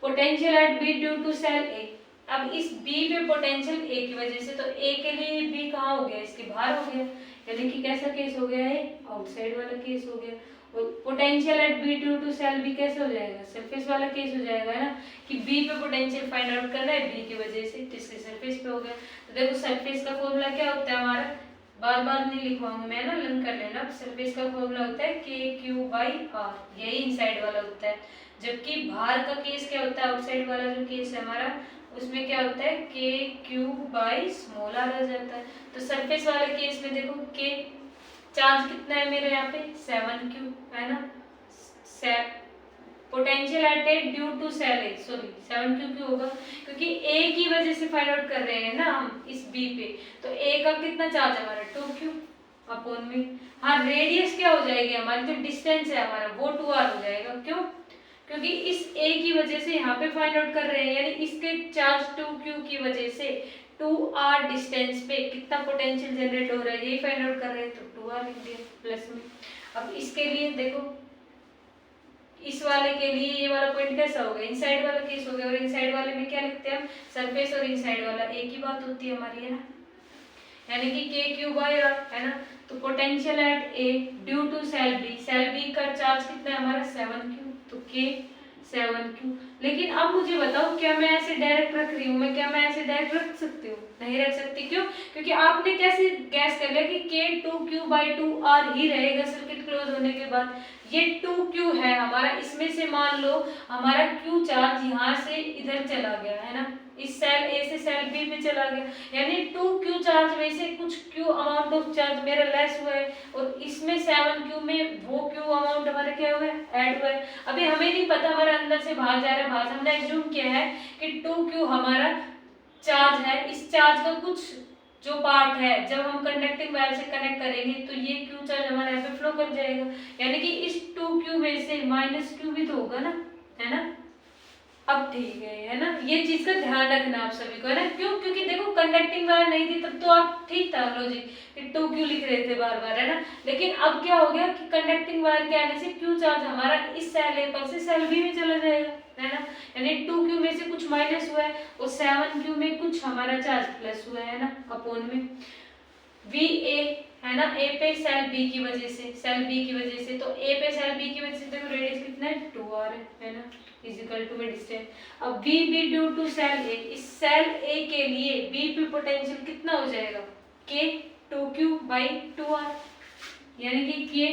Potential at B due to cell A, अब इस बी पे पोटेंशियल ए की वजह से, तो ए के लिए बी कहाँ हो गया, इसके बाहर हो गया, यानी कि कैसा केस हो गया है, आउटसाइड वाला केस हो गया। और potential at B due to cell B कैसे हो जाएगा, सरफेस वाला केस हो जाएगा, है ना, कि बी पे पोटेंशियल फाइंड आउट करना है बी की वजह से, जिसके सरफेस पे हो गया। तो देखो सरफेस का फॉर्मूला क्या होता है हमारा, बार बार नहीं लिखवाऊंगी मैं ना, लर्न कर लेना। सरफेस का फॉर्मूला होता है के क्यू बाई आर, यही इनसाइड वाला होता है। जबकि बाहर का केस क्या होता है, आउटसाइड वाला जो केस है हमारा, उसमें क्या होता है के क्यू बाई स्मॉल आर आ जाता है। तो सरफेस वाले केस में देखो के चार्ज कितना है मेरे यहाँ पे 7q, है ना। Potential at A due to cell A, sorry 7q क्यों होगा, क्योंकि ए की वजह से फाइंड आउट कर रहे हैं ना हम इस बी पे, तो ए का कितना चार्ज है हमारा 2q अपॉन में, हाँ रेडियस क्या हो जाएगी हमारी, जो डिस्टेंस है हमारा वो 2r हो जाएगा। क्यों, क्योंकि इस ए की वजह से यहाँ पे फाइंड आउट कर रहे हैं, यानी इसके चार्ज 2q की वजह से 2r डिस्टेंस पे कितना पोटेंशियल जनरेट हो रहा है यही फाइंड आउट कर रहे हैं, तो 2r लिख दिया प्लस में। अब इसके लिए देखो इस वाले के लिए ये वाला पॉइंट कैसा होगा, इनसाइड वाला केस हो गया, और इनसाइड वाले में क्या लिखते हैं हम, सरफेस और इनसाइड वाला एक ही बात होती है हमारी, है ना, यानी कि के क्यू बाई आर, है ना। तो potential at A due to cell B का चार्ज कितना है हमारा 7q, तो के 7q। लेकिन अब मुझे बताओ क्या मैं ऐसे डायरेक्ट रख रही हूँ, क्या मैं ऐसे डायरेक्ट रख सकती हूँ, नहीं रख सकती। क्यों, क्योंकि आपने कैसे गैस कर लिया कि के 2q बाई 2r ही रहेगा सर्किट क्लोज होने के बाद, ये 2q है हमारा, इसमें से मान लो हमारा q चार्ज यहाँ से इधर चला गया, है ना, इस सेल ए से सेल बी में चला गया, यानी 2q चार्ज में से कुछ q अमाउंट ऑफ चार्ज मेरा लेस हुआ है, और इसमें 7q में वो q अमाउंट हमारा क्या हुआ है, ऐड हुआ है। अभी हमें नहीं पता हमारा अंदर से बाहर जा रहा है, बाहर हमने एज्यूम किया है कि 2q हमारा चार्ज है, इस चार्ज का कुछ जो पार्ट है जब हम कंडक्टिंग वायर से कनेक्ट करेंगे तो ये q चार्ज हमारे यहाँ पे फ्लो कर जाएगा, यानी कि इस 2q में से -q भी तो होगा ना, है ना। अब ठीक है ना, ये चीज का ध्यान रखना आप सभी को, है ना। क्यों, क्योंकि देखो कंडक्टिंग वायर नहीं थी तब तो आप ठीक था लॉजिक कि 2q लिख रहे थे बार बार, है ना। लेकिन अब क्या हो गया कि कंडक्टिंग वायर के आने से q चार्ज हमारा इस सेल ए पर से सेल बी में चला जाएगा, है ना, यानी 2q में से कुछ माइनस हुआ है और 7q में कुछ हमारा चार्ज प्लस हुआ है ना, अपॉन में वी ए, है ना, ए पे सेल बी की वजह से, तो ए पे सेल बी की वजह से देखो रेडियस कितना है 2r है ना, इजिकल टू में डिस्टेंस। अब V B due to cell A, इस सेल ए के लिए बी पे पोटेंशियल कितना हो जाएगा के 2q बाई 2r, यानी कि के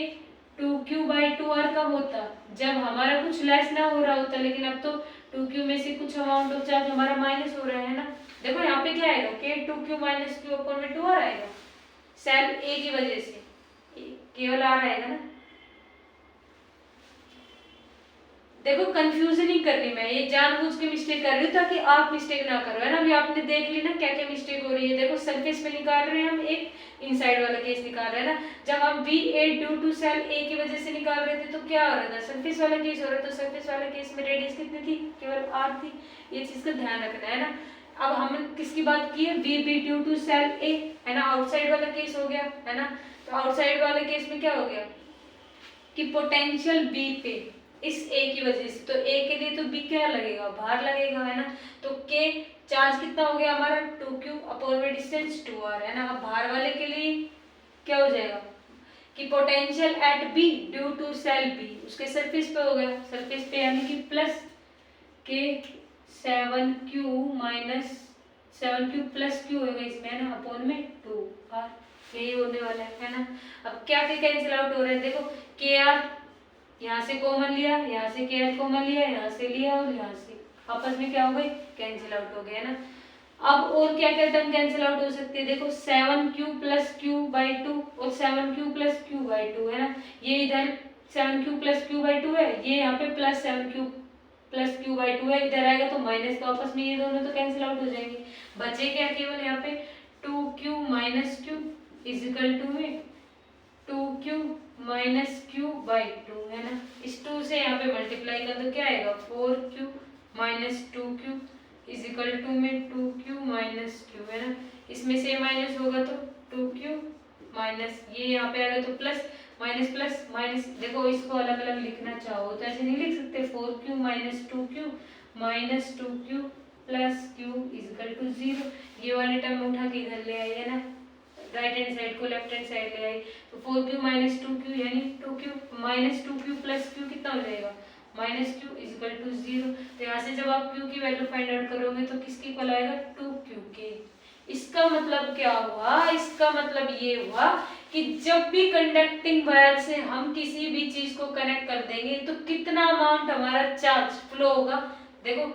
2q बाई 2r कब होता, जब हमारा कुछ लेस ना हो रहा होता, लेकिन अब तो 2q में से कुछ अमाउंट ऑफ चार्ज हमारा माइनस हो रहा है ना। देखो यहाँ पे क्या आएगा के 2q माइनस q अपॉन में 2r आएगा, सेल ए की वजह से केवल r आएगा ना। देखो कंफ्यूजन नहीं करनी, मैं ये जानबूझ के मिस्टेक कर रही हूँ ताकि आप मिस्टेक ना करो, है ना। अभी आपने देख ली ना क्या क्या मिस्टेक हो रही है। देखो सरफेस पे निकाल रहे हैं हम, एक इनसाइड वाला केस निकाल रहे हैं ना। जब हम V A due to cell A की वजह से निकाल रहे थे तो क्या हो रहा था, सरफेस वाला केस हो रहा था। तो सरफेस वाले केस में रेडियस कितनी थी, केवल r थी, ये चीज का ध्यान रखना है ना। अब हम किसकी बात की है, V B due to cell A, है ना, आउटसाइड वाला केस हो गया, है ना। तो आउटसाइड वाले केस में क्या हो गया कि पोटेंशियल बी पे इस ए की वजह से, तो ए के लिए तो बी क्या लगेगा, बाहर लगेगा, है ना। तो के चार्ज कितना हो गया हमारा 2q अपॉन में डिस्टेंस 2r, है ना। अब बाहर वाले के लिए क्या हो जाएगा, कि potential at B due to cell B उसके सरफेस पे हो गया, सरफेस पे यानी कि प्लस के 7q minus 7q plus q होगा इसमें है ना, अपॉन में 2r, यही होने वाला है ना। अब क्या क्या कैंसिल आउट हो रहे हैं देखो, के आर यहाँ से कॉमन लिया, यहाँ से के आर कॉमन लिया, यहाँ से लिया और यहाँ से आपस में क्या हो गई, कैंसिल आउट हो गया है ना। अब और क्या क्या टर्म कैंसिल आउट हो सकते हैं देखो, 7q प्लस q बाई 2 और 7q प्लस q बाई 2 है ना, ये इधर 7q प्लस q बाई 2 है, ये यहाँ पे plus 7q plus q by 2 है, इधर आएगा तो माइनस, तो आपस में ये दोनों तो कैंसिल आउट हो जाएंगे। बचे क्या केवल यहाँ पे 2q minus q is equal to में 2q माइनस q बाई 2 है ना। इस 2 से यहाँ पे मल्टीप्लाई कर दो क्या आएगा 4q minus 2q is equal to में 2q माइनस q है ना। इसमें से माइनस होगा तो 2q माइनस ये यहाँ पे आएगा तो प्लस प्लस माइनस, देखो इसको अलग अलग लिखना चाहो तो ऐसे नहीं लिख सकते, 4q minus 2q minus 2q plus q is equal to 0। ये वाले टर्म उठा के इधर ले आई है ना, राइट हैंड साइड को लेफ्ट हैंड साइड ले आई, तो 4q माइनस 2q यानी 2q minus 2q plus q कितना हो जाएगा minus q is equal to 0। तो यहाँ से जब आप q की वैल्यू फाइंड आउट करोगे तो किसकी इक्वल आएगा 2q के। इसका मतलब क्या हुआ, इसका मतलब ये हुआ कि जब भी कंडक्टिंग वायर से हम किसी भी चीज को कनेक्ट कर देंगे तो कितना अमाउंट हमारा चार्ज फ्लो होगा, देखो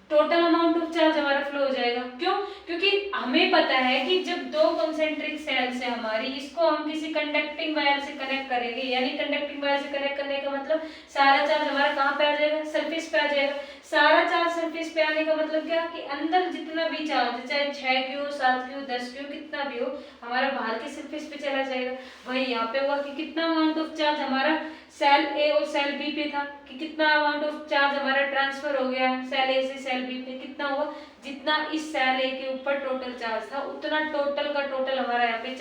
टोटल अमाउंट ऑफ चार्ज हमारा फ्लो हो जाएगा। क्यों? क्योंकि हमें पता है कि जब दो कॉन्सेंट्रिक सेल्स है हमारी, इसको हम किसी कंडक्टिंग वायर से कनेक्ट करेंगे, यानी कंडक्टिंग वायर से कनेक्ट करने का मतलब सारा चार्ज हमारा कहाँ पे आ जाएगा, सरफेस पे आ जाएगा। सारा चार्ज सरफेस पे आने का मतलब क्या कि अंदर जितना भी चार्ज चाहे 6q 7q 10q कितना भी हो हमारा बाहर के सरफेस पे चला जाएगा। वही यहाँ पे हुआ कि कितना अमाउंट ऑफ चार्ज हमारा सेल ए और सेल बी पे था, कि कितना अमाउंट ऑफ चार्ज हमारा ट्रांसफर हो गया सेल ए से सेल बी पे, कितना हुआ जितना इस सेल ए के ऊपर टोटल चार्ज था उतना टोटल का टोटल हमारा यहाँ पे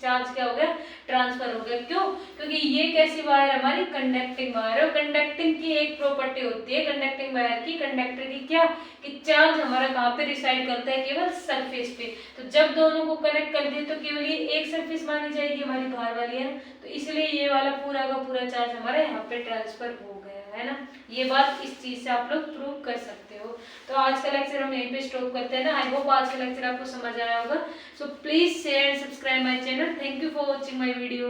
चार्ज क्या हो गया ट्रांसफर हो गया। क्यों? क्योंकि ये कैसी वायर हमारी कंडक्टिंग वायर है, और कंडक्टिंग की एक प्रॉपर्टी होती है कंडक्टिंग वायर की, कंडक्टर की क्या कि चार्ज हमारा कहाँ पे रिसाइड करता है केवल सरफेस पे। तो जब दोनों को कनेक्ट कर दिए तो केवल ये एक सरफेस मानी जाएगी हमारी बाहर वाली है, तो इसलिए ये वाला पूरा का पूरा चार्ज हमारा यहाँ पे ट्रांसफर हो गया है ना। ये बात इस चीज से आप लोग प्रूव कर सकते हो। तो आज का लेक्चर हम यहीं पे स्टॉप करते हैं ना। आई होप आज का लेक्चर आपको समझ आया होगा। So please share and subscribe my channel. Thank you for watching my video.